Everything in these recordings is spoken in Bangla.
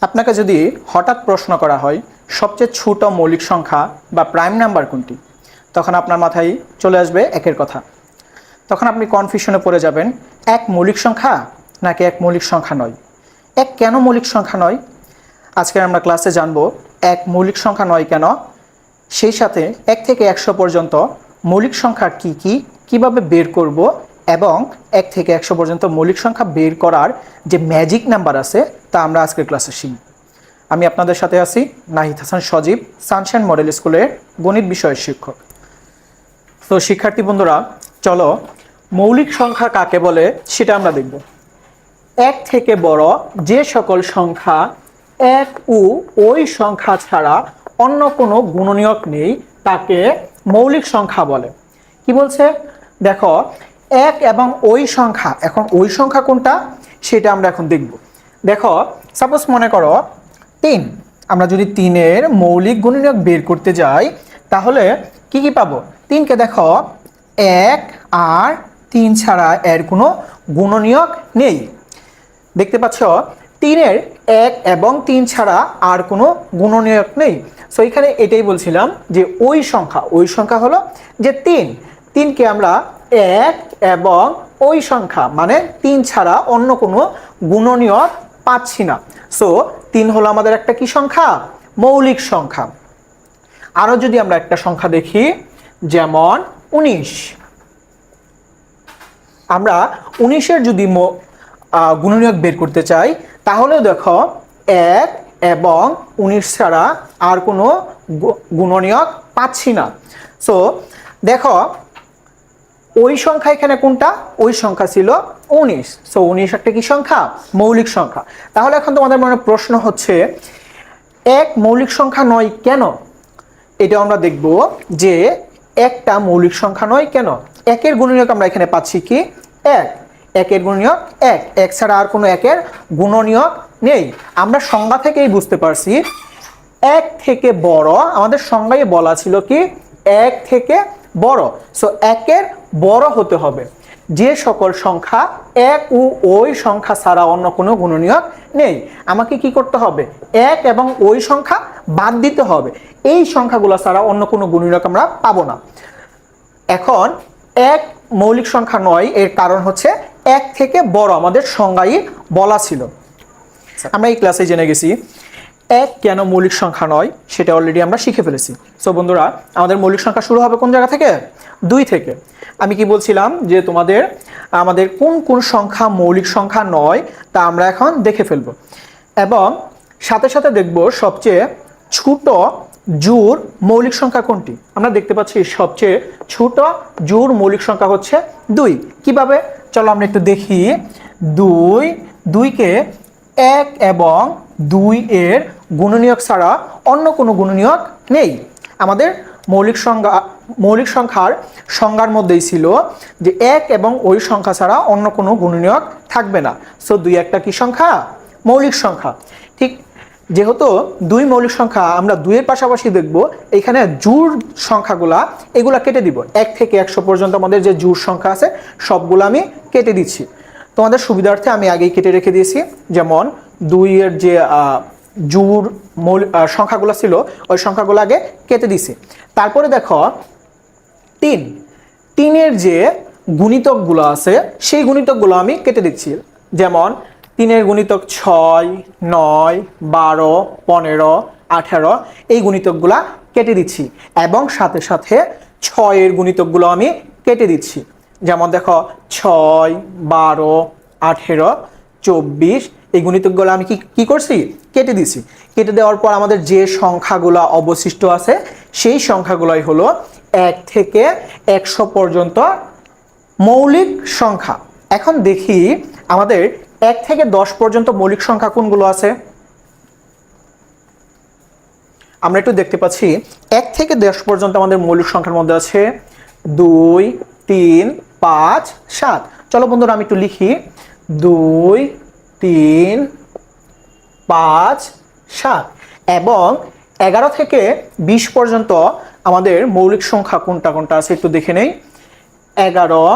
আপনাকে যদি হঠাৎ প্রশ্ন করা হয় সবচেয়ে ছোট মৌলিক সংখ্যা বা প্রাইম নাম্বার কোনটি, তখন আপনার মাথায় চলে আসবে একের কথা। তখন আপনি কনফিউশনে পড়ে যাবেন, এক মৌলিক সংখ্যা নাকি এক মৌলিক সংখ্যা নয়। এক কেন মৌলিক সংখ্যা নয়, আজকে আমরা ক্লাসে জানবো এক মৌলিক সংখ্যা নয় কেন, সেই সাথে 1 থেকে 100 পর্যন্ত মৌলিক সংখ্যা কি কি, কিভাবে বের করব, এবং 1 থেকে 100 পর্যন্ত মৌলিক সংখ্যা বের করার যে ম্যাজিক নাম্বার আছে তা আমরা আজকের ক্লাসে শিখব। আমি আপনাদের সাথে আছি নাহিদ হাসান সজীব, সানশাইন মডেল স্কুলের গণিত বিষয়ের শিক্ষক। তো শিক্ষার্থী বন্ধুরা, চলো মৌলিক সংখ্যা কাকে বলে সেটা আমরা দেখব। এক থেকে বড় যে সকল সংখ্যা এক ও ওই সংখ্যা ছাড়া অন্য কোনো গুণনীয়ক নেই তাকে মৌলিক সংখ্যা বলে। কি বলছে দেখো, এক এবং ওই সংখ্যা, এখন ওই সংখ্যা কোনটা সেটা আমরা এখন দেখব। দেখো সাপোজ মনে করো 3, আমরা যদি 3-এর মৌলিক গুণনীয়ক বের করতে যাই তাহলে কি কি পাবো। 3কে দেখো 1 আর 3 ছাড়া এর কোনো গুণনীয়ক নেই। দেখতে পাচ্ছ 3-এর 1 এবং 3 ছাড়া আর কোনো গুণনীয়ক নেই। সো এখানে এটাই বলছিলাম যে ওই সংখ্যা হলো যে 3কে আমরা 1 এবং ওই সংখ্যা মানে 3 ছাড়া অন্য কোনো গুণনীয়ক পাচ্ছি না। সো 3 হলো আমাদের একটা কি সংখ্যা, মৌলিক সংখ্যা। আরো যদি আমরা একটা সংখ্যা দেখি, যেমন 19, আমরা 19-এর যদি গুণনীয়ক বের করতে চাই তাহলেও দেখো 1 এবং 19 ছাড়া আর কোনো গুণনীয়ক পাচ্ছি না। সো দেখো ওই সংখ্যা এখানে কোনটা, ওই সংখ্যা ছিল 19। সো 19 একটা কি সংখ্যা, মৌলিক সংখ্যা। তাহলে এখন তোমাদের মনে প্রশ্ন হচ্ছে এক মৌলিক সংখ্যা নয় কেন, এটা আমরা দেখব যে একটা মৌলিক সংখ্যা নয় কেন। একের গুণনীয়ক আমরা এখানে পাচ্ছি কি 1, একের গুণনীয়ক 1, 1 ছাড়া আর কোনো একের গুণনীয়ক নেই। আমরা সংজ্ঞা থেকেই বুঝতে পারছি 1 থেকে বড়, আমাদের সংজ্ঞায় বলা ছিল কি 1 থেকে বড়। সো 1-এর বড় হতে হবে যে সকল সংখ্যা 1 ও ওই সংখ্যা ছাড়া অন্য কোনো গুণনীয়ক নেই। আমাকে কি করতে হবে, 1 এবং ওই সংখ্যা বাদ দিতে হবে, এই সংখ্যাগুলো ছাড়া অন্য কোনো গুণনীয়ক আমরা পাবো না। এখন এক মৌলিক সংখ্যা নয় এর কারণ হচ্ছে 1 থেকে বড় আমাদের সংজ্ঞায় বলা ছিল। আমরা এই ক্লাসে জেনে গেছি 1 কেন মৌলিক সংখ্যা নয়, সেটা অলরেডি আমরা শিখে ফেলেছি। সো বন্ধুরা, আমাদের মৌলিক সংখ্যা শুরু হবে কোন জায়গা থেকে, 2 থেকে। আমি কি বলছিলাম যে আমাদের কোন কোন সংখ্যা মৌলিক সংখ্যা নয় তা আমরা এখন দেখে ফেলবো, এবং সাথে সাথে দেখব সবচেয়ে ছোট জোড় মৌলিক সংখ্যা কোনটি। আমরা দেখতে পাচ্ছি সবচেয়ে ছোট জোড় মৌলিক সংখ্যা হচ্ছে 2। কিভাবে, চলো আমরা একটু দেখি। 2কে 1 এবং 2 এর গুণনীয়ক ছাড়া অন্য কোনো গুণনীয়ক নেই। আমাদের মৌলিক সংখ্যার সংজ্ঞার মধ্যেই ছিল যে 1 এবং ওই সংখ্যা ছাড়া অন্য কোনো গুণনীয়ক থাকবে না। সো 2 একটা কি সংখ্যা, মৌলিক সংখ্যা। ঠিক যেহেতু 2 মৌলিক সংখ্যা, আমরা 2-এর পাশাপাশি দেখব এখানে জোড় সংখ্যাগুলা, এগুলা কেটে দিব। 1 থেকে 100 পর্যন্ত আমাদের যে জোড় সংখ্যা আছে সবগুলো আমি কেটে দিচ্ছি। তোমাদের সুবিধার্থে আমি আগেই কেটে রেখে দিয়েছি। যেমন 2-এর যে জোড় সংখ্যাগুলো ছিল ওই সংখ্যাগুলো আগে কেটে দিছি। তারপরে দেখো 3-এর যে গুণিতকগুলো আছে সেই গুণিতকগুলো আমি কেটে দিচ্ছি। যেমন 3-এর গুণিতক 6, 9, 12, 15, 18, এই গুণিতকগুলা কেটে দিচ্ছি, এবং সাথে সাথে 6-এর গুণিতকগুলো আমি কেটে দিচ্ছি। যেমন দেখো 6, 12, 18, 24, এই গুণিতকগুলো আমি কি করছি, কেটে দিছি। কেটে দেওয়ার পর আমাদের যে সংখ্যাগুলো অবশিষ্ট আছে সেই সংখ্যাগুলোই হলো 1 থেকে 100 পর্যন্ত মৌলিক সংখ্যা। এখন দেখি আমাদের 1 থেকে 10 পর্যন্ত মৌলিক সংখ্যা কোনগুলো আছে। আমরা একটু দেখতে পাচ্ছি 1 থেকে 10 পর্যন্ত আমাদের মৌলিক সংখ্যার মধ্যে আছে 2, 3, 5, 7। চলো বন্ধুরা আমি একটু লিখি, 2, 3, 5, 7। এবং 11 থেকে 20 পর্যন্ত আমাদের মৌলিক সংখ্যা কোনটা কোনটা আছে একটু দেখে নেই। 11,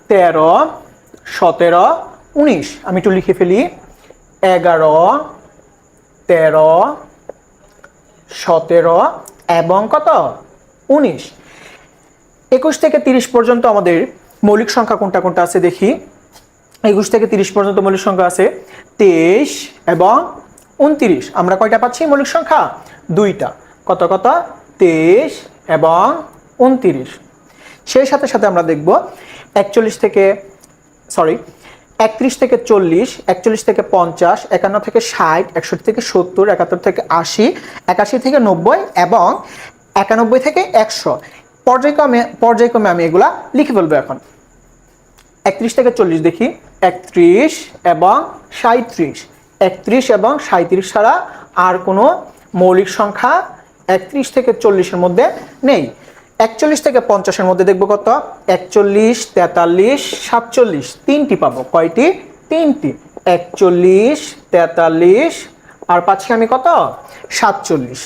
13, 17, 19। আমি একটু লিখে ফেলি, 11, 13, 17 এবং কত 19। 21 থেকে 30 পর্যন্ত আমাদের মৌলিক সংখ্যা কোনটা কোনটা আছে দেখি। 21 থেকে 30 পর্যন্ত মৌলিক সংখ্যা আছে 23 এবং 29। আমরা কয়টা পাচ্ছি মৌলিক সংখ্যা? দুইটা। কত কত? 23 এবং 29। সেই সাথে সাথে আমরা দেখব 31 থেকে 40, 41 থেকে 50, 51 থেকে 60, 61 থেকে 70, 71 থেকে 80, 81 থেকে 90 এবং 91 থেকে 100। পর্যায়ক্রমে আমি এগুলা লিখে ফেলবো এখন। 31 থেকে 40 দেখি। 31 এবং 37। 31 এবং 37 ছাড়া আর কোনো মৌলিক সংখ্যা 31 থেকে 40-এর মধ্যে নেই। 41 থেকে 50-এর মধ্যে দেখবো কত? 41, 43, 47। তিনটি পাবো। কয়টি? তিনটি। 41, 43 আর পাচ্ছি আমি কত? 47।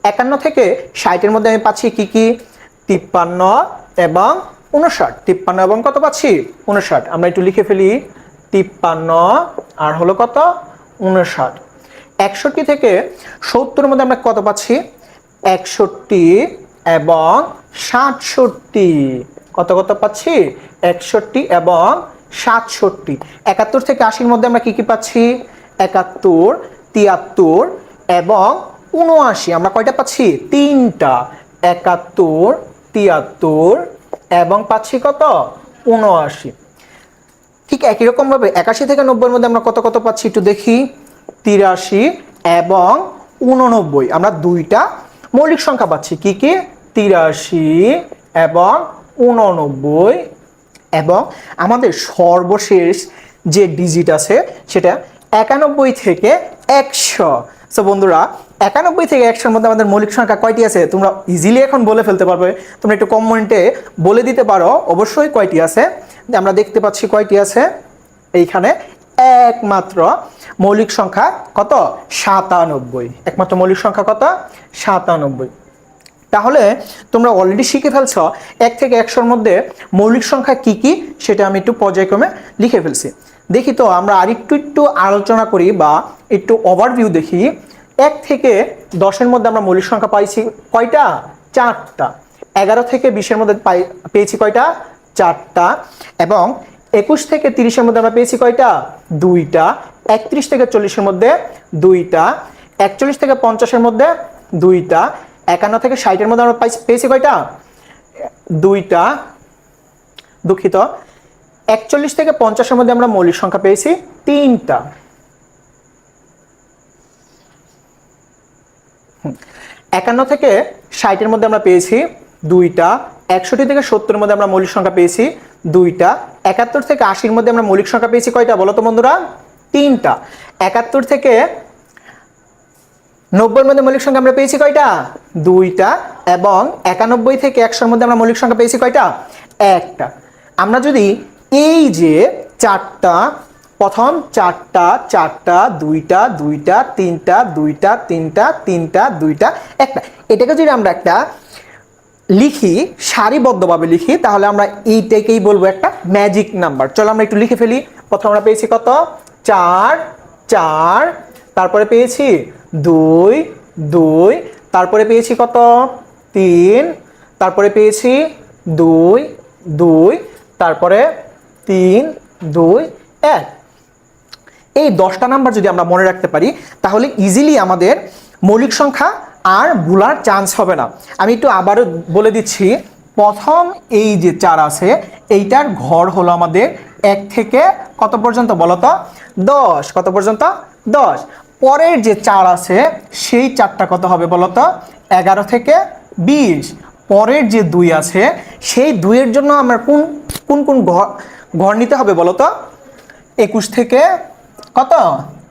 51 থেকে 60-এর মধ্যে আমি পাচ্ছি কি কি? 53 এবং 59। 53 এবং কত পাচ্ছি? 59। আমরা একটু লিখে ফেলি। 53 আর হলো কত? 59। 61 থেকে 70-এর মধ্যে আমরা কত পাচ্ছি? 61 এবং 67। কত কত পাচ্ছি? 61 এবং 67। 71 থেকে 80-এর মধ্যে আমরা কি কি পাচ্ছি? 71, 73 এবং 79। আমরা কয়টা পাচ্ছি? তিনটা। 71, 73 এবং পাচ্ছি কত? 79। ঠিক একই রকম ভাবে 81 থেকে 90-এর মধ্যে আমরা কত কত পাচ্ছি একটু দেখি। 83 এবং 89। আমরা দুইটা মৌলিক সংখ্যা পাচ্ছি। কি কি? 83 এবং 89। এবং আমাদের সর্বশেষ যে ডিজিট আছে সেটা 91 থেকে 100। সো বন্ধুরা, 91 থেকে 100-এর মধ্যে আমাদের মৌলিক সংখ্যা কয়টি আছে? তোমরা ইজিলি এখন বলে ফেলতে পারবে। তোমরা একটু কমেন্টে বলে দিতে পারো অবশ্যই কয়টি আছে। আমরা দেখতে পাচ্ছি কয়টি আছে এইখানে। একমাত্র মৌলিক সংখ্যা কত? 97। একমাত্র মৌলিক সংখ্যা কত? 97। তাহলে তোমরা অলরেডি শিখে ফেলছ 1 থেকে 100-এর মধ্যে মৌলিক সংখ্যা কি কি, সেটা আমি একটু পর্যায়ক্রমে লিখে ফেলছি। দেখি তো আমরা আর একটু আলোচনা করি বা একটু ওভারভিউ দেখি। 1 থেকে 10-এর মধ্যে আমরা মৌলিক সংখ্যা পাইছি কয়টা? 4টা। 11 থেকে 20-এর মধ্যে পেয়েছি কয়টা? 4টা। এবং 21 থেকে 30-এর মধ্যে আমরা পেয়েছি কয়টা? 2টা। 31 থেকে 40-এর মধ্যে 2টা। 41 থেকে 50-এর মধ্যে 2টা। 51 থেকে 60-এর মধ্যে আমরা পেয়েছি কয়টা? 2টা। দুঃখিত, 41 থেকে 50-এর মধ্যে আমরা মৌলিক সংখ্যা পেয়েছি 3টা। 51 থেকে 60-এর মধ্যে আমরা পেয়েছি 2টা। 61 থেকে 70-এর মধ্যে আমরা মৌলিক সংখ্যা পেয়েছি 2টা। 71 থেকে 80-এর মধ্যে আমরা মৌলিক সংখ্যা পেয়েছি কয়টা বলো তো বন্ধুরা? 3টা। 71 থেকে 90-এর মধ্যে মৌলিক সংখ্যা আমরা পেয়েছি কয়টা? 2টা। এবং 91 থেকে 100-এর মধ্যে আমরা মৌলিক সংখ্যা পেয়েছি কয়টা? 1টা। আমরা যদি এই যে 4টা, প্রথম 4টা, 4টা, 2টা, 2টা, 3টা, 2টা, 3টা, 3টা, 2টা, 1টা, এটাকে যদি আমরা একটা লিখি, সারিবদ্ধভাবে লিখি, তাহলে আমরা এইটাকেই বলবো একটা ম্যাজিক নাম্বার। চলো আমরা একটু লিখে ফেলি। প্রথম আমরা পেয়েছি কত? 4, 4, তারপরে পেয়েছি 2, 2, তারপরে পেয়েছি কত? 3, তারপরে পেয়েছি 2, 2, তারপরে 3, 2, 1। এই 10টা নাম্বার যদি আমরা মনে রাখতে পারি তাহলে ইজিলি আমাদের মৌলিক সংখ্যা আর ভুলার চান্স হবে না। আমি একটু আবারও বলে দিচ্ছি। প্রথম এই যে 4 আছে, এইটার ঘর হলো আমাদের 1 থেকে কত পর্যন্ত বলো তো? 10। কত পর্যন্ত? 10। পরের যে 4 আছে সেই 4টা কত হবে বলো তো? 11 থেকে 20। পরের যে 2 আছে সেই 2-এর জন্য আমরা কোন কোন ঘর নিতে হবে বলো তো? 21 থেকে কত?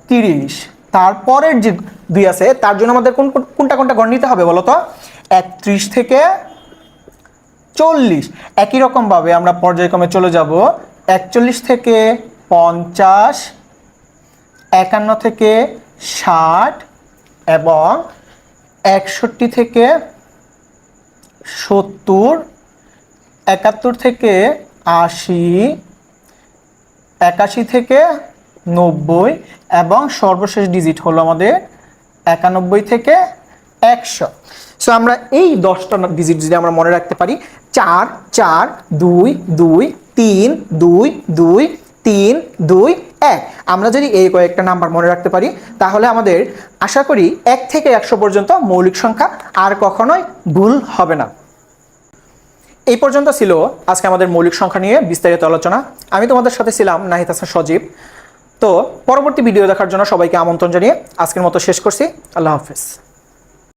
30। তারপরের যে 2 আছে তার জন্য আমাদের কোনটা কোনটা ঘর নিতে হবে বলো তো? 31 থেকে 40। একই রকম ভাবে আমরা পর্যায়ক্রমে চলে যাব। 41 থেকে 50, 51 থেকে 60 এবং 61 থেকে 70, 71 থেকে 80, 81 থেকে 90 এবং সর্বশেষ ডিজিট হলো আমাদের 91 থেকে 100। সো আমরা এই 10টা ডিজিট যদি আমরা মনে রাখতে পারি, 4 4 2 2 3 2 2 3 2 1, আমরা যদি এই কয়েকটা নাম্বার মনে রাখতে পারি তাহলে আমাদের আশা করি 1 থেকে 100 পর্যন্ত মৌলিক সংখ্যা আর কখনোই ভুল হবে না। এই পর্যন্ত ছিল আজকে আমাদের মৌলিক সংখ্যা নিয়ে বিস্তারিত আলোচনা। আমি তোমাদের সাথে ছিলাম নাহিদ হাসান সজীব। তো পরবর্তী ভিডিও দেখার জন্য সবাইকে আমন্ত্রণ জানিয়ে আজকের মতো শেষ করছি। আল্লাহ হাফেজ।